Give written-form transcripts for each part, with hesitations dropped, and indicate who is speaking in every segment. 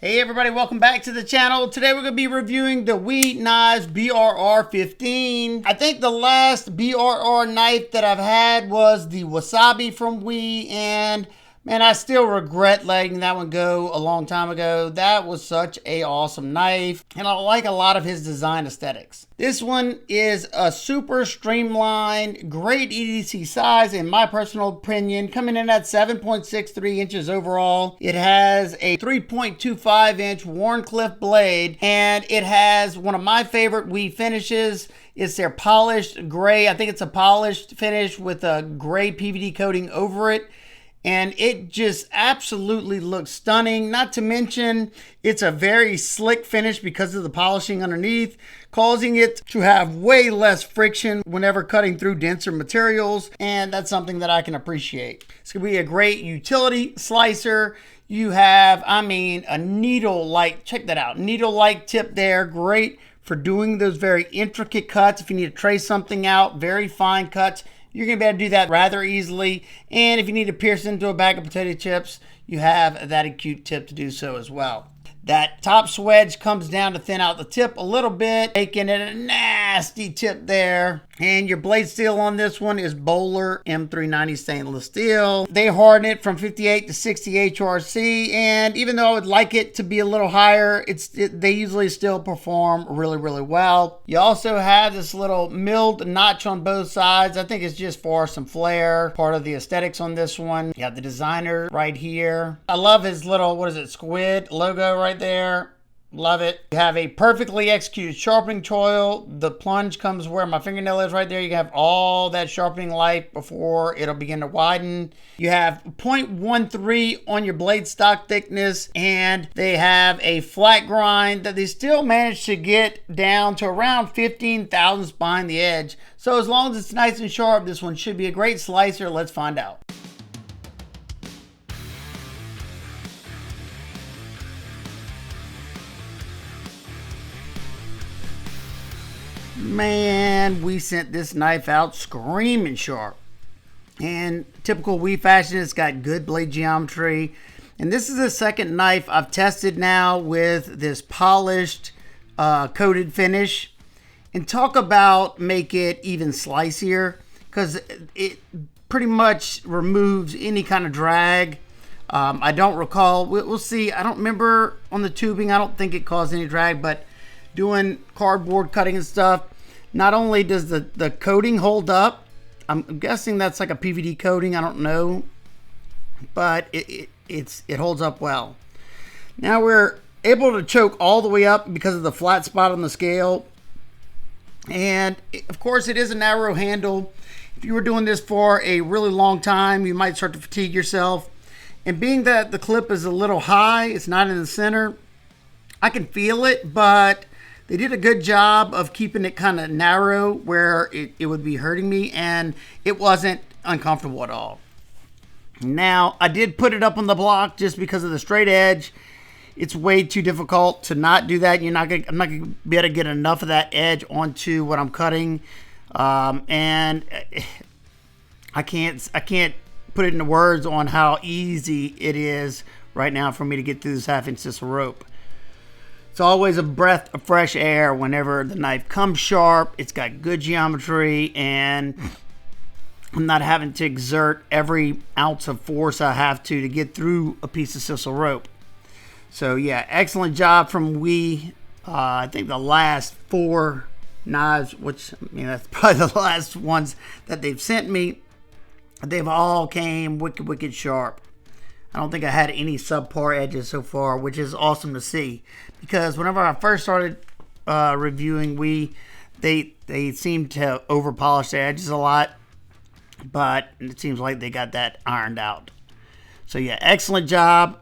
Speaker 1: Hey everybody, welcome back to the channel. Today we're going to be reviewing the WE Knives BRR15. I think the last BRR knife that I've had was the Wasabi from WE, and man, I still regret letting that one go a long time ago. That was such a awesome knife, and I like a lot of his design aesthetics. This one is a super streamlined, great EDC size in my personal opinion, coming in at 7.63 inches overall. It has a 3.25 inch Wharncliffe blade, and it has one of my favorite WE finishes. It's their polished gray. I think it's a polished finish with a gray PVD coating over it. And it just absolutely looks stunning. Not to mention, it's a very slick finish because of the polishing underneath, causing it to have way less friction whenever cutting through denser materials. And that's something that I can appreciate. It's gonna be a great utility slicer. You have, a needle-like, check that out, needle-like tip there. Great for doing those very intricate cuts. If you need to trace something out, very fine cuts, you're going to be able to do that rather easily. And if you need to pierce into a bag of potato chips, you have that acute tip to do so as well. That top swedge comes down to thin out the tip a little bit, making it a nasty tip there. And your blade steel on this one is Bowler M390 stainless steel. They harden it from 58 to 60 HRC, and even though I would like it to be a little higher, they usually still perform really, really well. You also have this little milled notch on both sides. I think it's just for some flair, part of the aesthetics on this one. You have the designer right here. I love his little, squid logo right there. Love it. You have a perfectly executed sharpening choil. The plunge comes where my fingernail is right there. You have all that sharpening light before it'll begin to widen. You have 0.13 on your blade stock thickness, and they have a flat grind that they still managed to get down to around 15 thousandths behind the edge. So as long as it's nice and sharp, this one should be a great slicer. Let's find out. Man, we sent this knife out screaming sharp. And typical WE fashion, it's got good blade geometry. And this is the second knife I've tested now with this polished, coated finish. And talk about make it even slicier, because it pretty much removes any kind of drag. I don't recall, we'll see. I don't remember on the tubing. I don't think it caused any drag, but doing cardboard cutting and stuff, not only does the coating hold up, I'm guessing that's like a PVD coating, I don't know, but it holds up well. Now we're able to choke all the way up because of the flat spot on the scale, and of course it is a narrow handle. If you were doing this for a really long time, you might start to fatigue yourself, and being that the clip is a little high, it's not in the center, I can feel it, but they did a good job of keeping it kind of narrow where it would be hurting me, and it wasn't uncomfortable at all. Now, I did put it up on the block just because of the straight edge. It's way too difficult to not do that. I'm not gonna be able to get enough of that edge onto what I'm cutting, and I can't put it into words on how easy it is right now for me to get through this 1/2 inch sisal rope. It's always a breath of fresh air whenever the knife comes sharp. It's got good geometry, and I'm not having to exert every ounce of force I have to get through a piece of sisal rope. So yeah, excellent job from WE. I think the last 4 knives, which that's probably the last ones that they've sent me, they've all came wicked sharp. I don't think I had any subpar edges so far, which is awesome to see, because whenever I first started reviewing WE, they seemed to over polish their edges a lot, but it seems like they got that ironed out. So yeah, excellent job.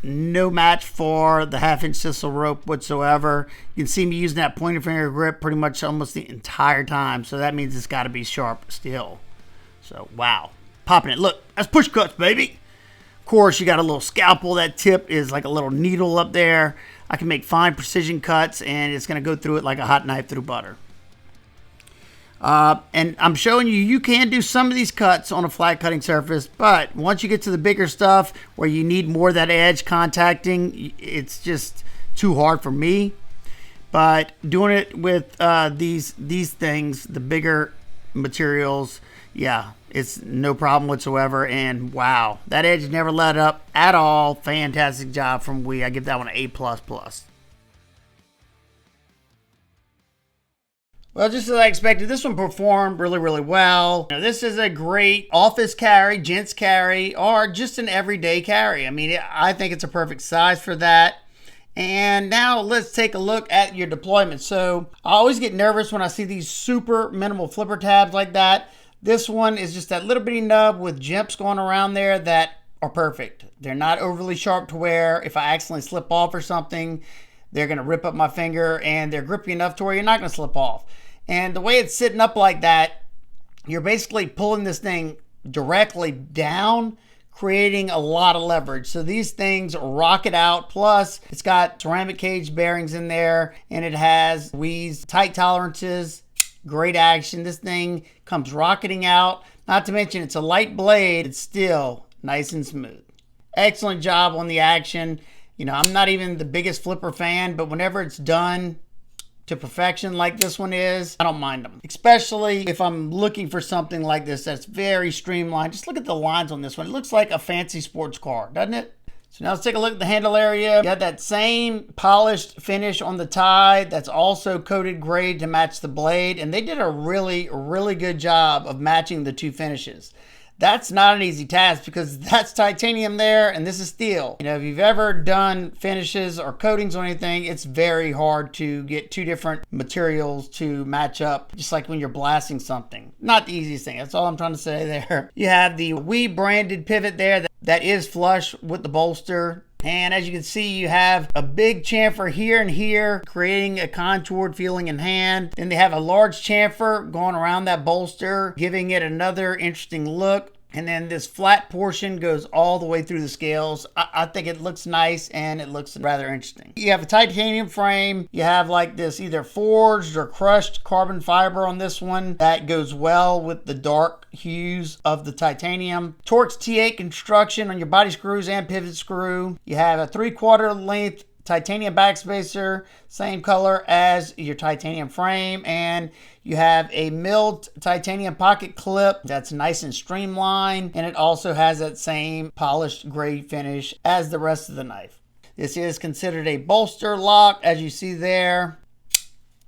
Speaker 1: No match for the 1/2 inch sisal rope whatsoever. You can see me using that pointer finger grip pretty much almost the entire time, so that means it's got to be sharp still. So wow, popping it. Look, that's push cuts, baby. Of course, you got a little scalpel. That tip is like a little needle up there. I can make fine precision cuts, and it's going to go through it like a hot knife through butter. And I'm showing you, you can do some of these cuts on a flat cutting surface, but once you get to the bigger stuff where you need more of that edge contacting, it's just too hard for me. But doing it with these things, the bigger materials, yeah, it's no problem whatsoever. And wow, that edge never let up at all. Fantastic job from WE. I give that one an A++. Well, just as I expected, this one performed really, really well. You know, this is a great office carry, gents carry, or just an everyday carry. I mean, I think it's a perfect size for that. And now let's take a look at your deployment. So I always get nervous when I see these super minimal flipper tabs like that. This one is just that little bitty nub with jimps going around there that are perfect. They're not overly sharp to where if I accidentally slip off or something, they're going to rip up my finger, and they're grippy enough to where you're not going to slip off. And the way it's sitting up like that, you're basically pulling this thing directly down, creating a lot of leverage. So these things rocket out. Plus, it's got ceramic cage bearings in there, and it has WE's tight tolerances, great action. This thing comes rocketing out. Not to mention, it's a light blade. It's still nice and smooth. Excellent job on the action. You know, I'm not even the biggest flipper fan, but whenever it's done to perfection like this one is, I don't mind them. Especially if I'm looking for something like this that's very streamlined. Just look at the lines on this one. It looks like a fancy sports car, doesn't it? So now let's take a look at the handle area. You got that same polished finish on the tie that's also coated gray to match the blade. And they did a really, really good job of matching the two finishes. That's not an easy task because that's titanium there and this is steel. You know, if you've ever done finishes or coatings or anything, it's very hard to get two different materials to match up, just like when you're blasting something. Not the easiest thing. That's all I'm trying to say there. You have the WE branded pivot there that is flush with the bolster. And as you can see, you have a big chamfer here and here, creating a contoured feeling in hand. Then they have a large chamfer going around that bolster, giving it another interesting look. And then this flat portion goes all the way through the scales. I think it looks nice and it looks rather interesting. You have a titanium frame. You have like this either forged or crushed carbon fiber on this one. That goes well with the dark hues of the titanium. Torx T8 construction on your body screws and pivot screw. You have a 3/4 length titanium backspacer, same color as your titanium frame, and you have a milled titanium pocket clip that's nice and streamlined, and it also has that same polished gray finish as the rest of the knife. This is considered a bolster lock, as you see there.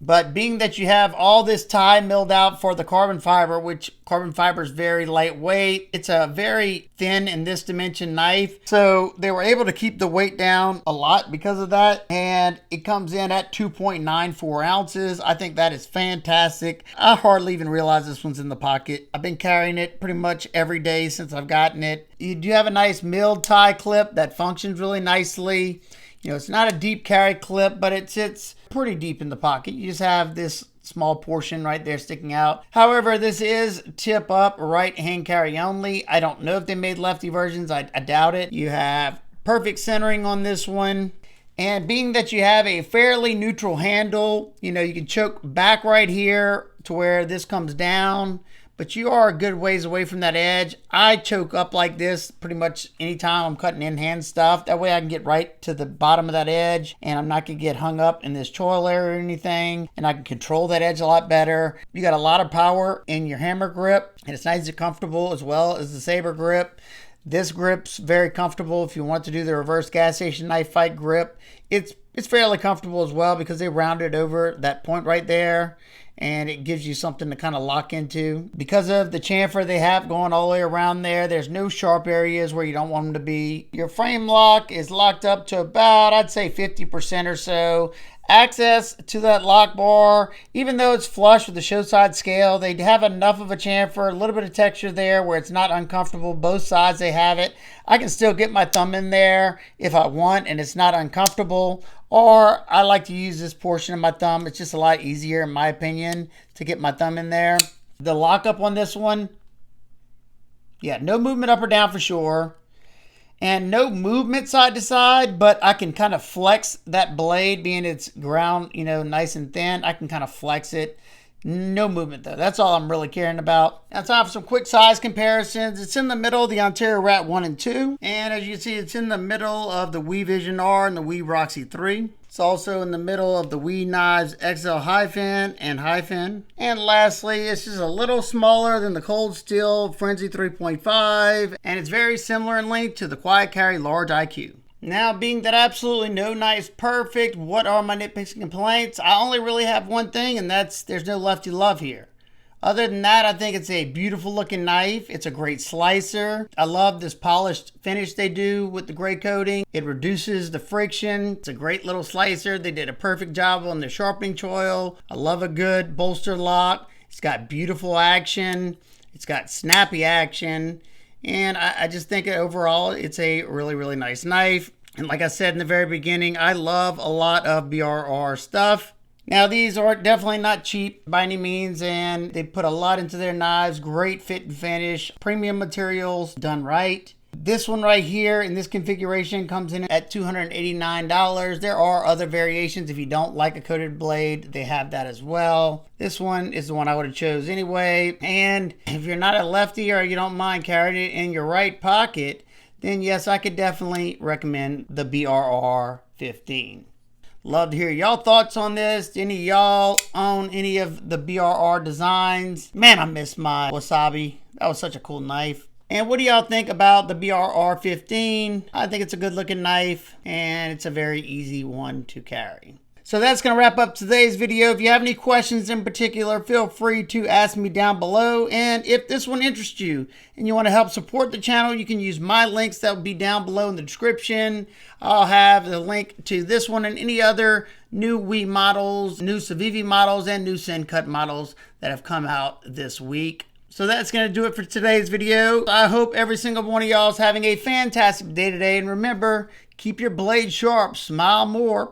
Speaker 1: But being that you have all this tie milled out for the carbon fiber, which carbon fiber is very lightweight, it's a very thin in this dimension knife. So they were able to keep the weight down a lot because of that. And it comes in at 2.94 ounces. I think that is fantastic. I hardly even realize this one's in the pocket. I've been carrying it pretty much every day since I've gotten it. You do have a nice milled tie clip that functions really nicely. You know, it's not a deep carry clip, but it sits pretty deep in the pocket. You just have this small portion right there sticking out. However, this is tip up right hand carry only. I don't know if they made lefty versions. I doubt it. You have perfect centering on this one. And being that you have a fairly neutral handle, you know, you can choke back right here to where this comes down, but you are a good ways away from that edge. I choke up like this pretty much anytime I'm cutting in-hand stuff. That way I can get right to the bottom of that edge and I'm not gonna get hung up in this choil area or anything, and I can control that edge a lot better. You got a lot of power in your hammer grip, and it's nice and comfortable as well as the saber grip. This grip's very comfortable if you want to do the reverse gas station knife fight grip. It's fairly comfortable as well because they rounded over that point right there, and it gives you something to kind of lock into. Because of the chamfer they have going all the way around there, there's no sharp areas where you don't want them to be. Your frame lock is locked up to about, I'd say 50% or so. Access to that lock bar, even though it's flush with the show side scale, they have enough of a chamfer, a little bit of texture there where it's not uncomfortable. Both sides they have it. I can still get my thumb in there if I want and it's not uncomfortable. Or I like to use this portion of my thumb. It's just a lot easier in my opinion to get my thumb in there. The lockup on this one, yeah, no movement up or down for sure. And no movement side to side, but I can kind of flex that blade, being it's ground, you know, nice and thin. I can kind of flex it, No movement though. That's all I'm really caring about. Now time for some quick size comparisons. It's in the middle of the Ontario Rat 1 and 2. And as you can see, it's in the middle of the WE Vision R and the WE Roxy 3. It's also in the middle of the WE Knives XL High Fin and High Fin. And lastly, it's just a little smaller than the Cold Steel Frenzy 3.5. And it's very similar in length to the Quiet Carry Large IQ. Now, being that absolutely no knife's perfect, what are my nitpicks and complaints? I only really have one thing, and that's there's no lefty love here. Other than that, I think it's a beautiful looking knife. It's a great slicer. I love this polished finish they do with the gray coating. It reduces the friction. It's a great little slicer. They did a perfect job on the sharpening choil. I love a good bolster lock. It's got beautiful action. It's got snappy action. And I just think overall, it's a really, really nice knife. And like I said in the very beginning, I love a lot of BRR stuff. Now, these are definitely not cheap by any means, and they put a lot into their knives. Great fit and finish, premium materials done right. This one right here in this configuration comes in at $289. There are other variations. If you don't like a coated blade, they have that as well. This one is the one I would have chose anyway. And if you're not a lefty or you don't mind carrying it in your right pocket, then yes, I could definitely recommend the BRR15. Love to hear y'all thoughts on this. Do any of y'all own any of the BRR designs? Man, I miss my Wasabi. That was such a cool knife. And what do y'all think about the BRR15? I think it's a good looking knife and it's a very easy one to carry. So that's going to wrap up today's video. If you have any questions in particular, feel free to ask me down below. And if this one interests you and you want to help support the channel, you can use my links that will be down below in the description. I'll have the link to this one and any other new WE models, new Civivi models, and new Sencut models that have come out this week. So that's going to do it for today's video. I hope every single one of y'all is having a fantastic day today. And remember, keep your blade sharp, smile more.